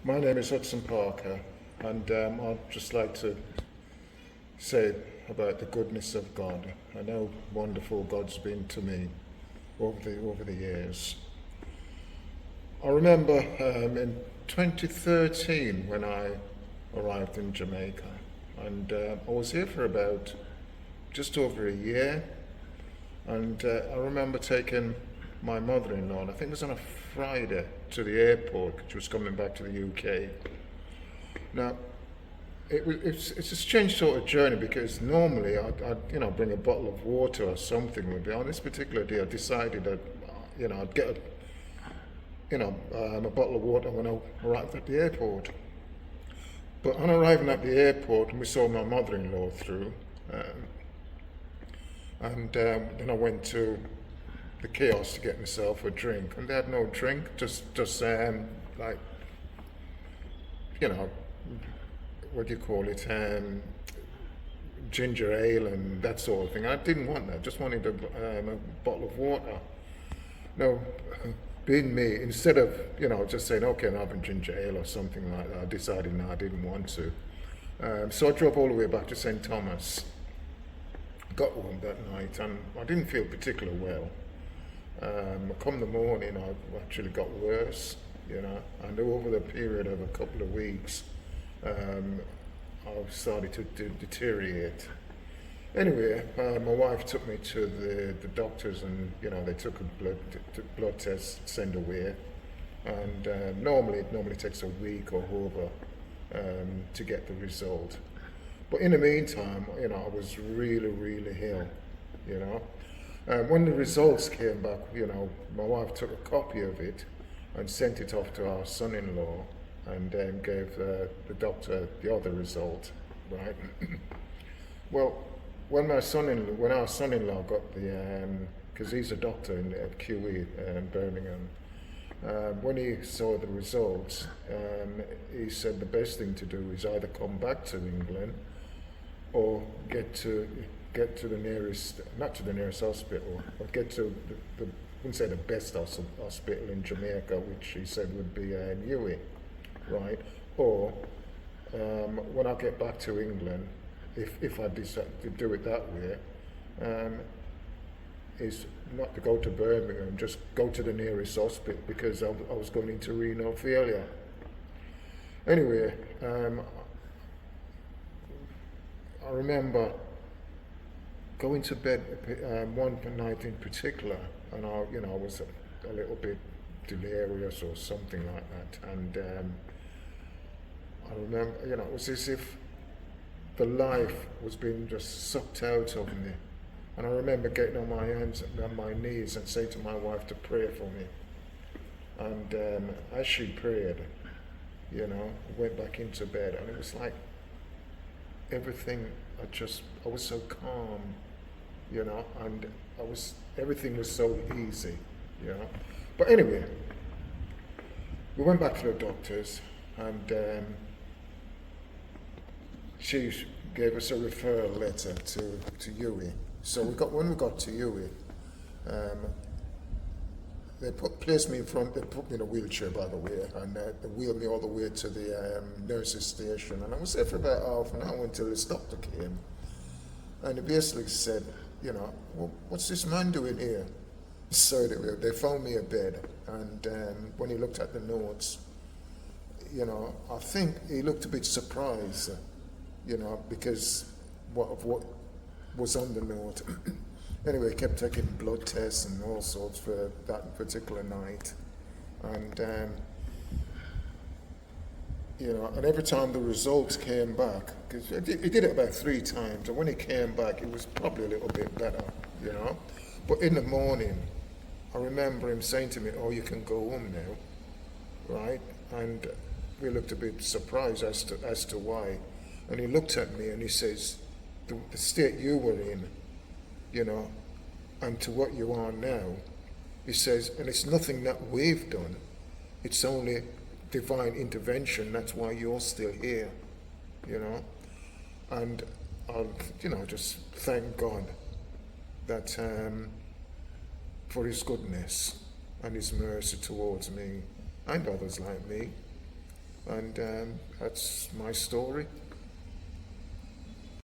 My name is Hudson Parker, and I'd just like to say about the goodness of God and how wonderful God's been to me over the years. I remember in 2013 when I arrived in Jamaica, and I was here for about just over a year, and I remember taking my mother-in-law, and I think it was on a Friday, to the airport. She was coming back to the UK. Now, it's a strange sort of journey because normally I'd bring a bottle of water or something with me. On this particular day, I decided that I'd get a bottle of water when I arrived at the airport. But on arriving at the airport, we saw my mother-in-law through, and then I went to the kiosk to get myself a drink, and they had no drink, just like, what do you call it, ginger ale and that sort of thing. I didn't want that, just wanted a bottle of water. No, being me, instead of just saying, okay, I'm having ginger ale or something like that, I decided no, I didn't want to. So I drove all the way back to St. Thomas, got home that night, and I didn't feel particularly well. Come the morning, I actually got worse, and over the period of a couple of weeks, I started to deteriorate. Anyway, my wife took me to the doctors, and they took a blood test, send away, and normally it takes a week or over to get the result. But in the meantime, I was really, really ill, when the results came back, my wife took a copy of it and sent it off to our son-in-law, and gave the doctor the other result, right? Well, when our son-in-law got the, because he's a doctor at QE in Birmingham, when he saw the results, he said the best thing to do is either come back to England or get to the nearest, not to the nearest hospital, but get to the I wouldn't say the best hospital in Jamaica, which he said would be Newey, right? Or when I get back to England, if I decide to do it that way, is not to go to Birmingham, just go to the nearest hospital, because I was going into renal failure. Anyway, I remember going to bed one night in particular, and I was a little bit delirious or something like that, and I remember, it was as if the life was being just sucked out of me, and I remember getting on my hands and on my knees and saying to my wife to pray for me, and as she prayed, I went back into bed, and it was like everything, I was so calm, and everything was so easy, But anyway, we went back to the doctors, and she gave us a referral letter to UWE. So when we got to UWE, they placed me in front. They put me in a wheelchair, by the way, and they wheeled me all the way to the nurses' station. And I was there for about half an hour until this doctor came, and he basically said, well, what's this man doing here? So they found me a bed, and when he looked at the notes, I think he looked a bit surprised, because of what was on the note. Anyway, he kept taking blood tests and all sorts for that particular night, and and every time the results came back, because he did it about 3 times, and when he came back, it was probably a little bit better, But in the morning, I remember him saying to me, "Oh, you can go home now," right? And we looked a bit surprised as to why. And he looked at me and he says, "The state you were in, and to what you are now," he says, "and it's nothing that we've done. It's only divine intervention. That's why you're still here," And I'll, just thank God that for his goodness and his mercy towards me and others like me. And that's my story.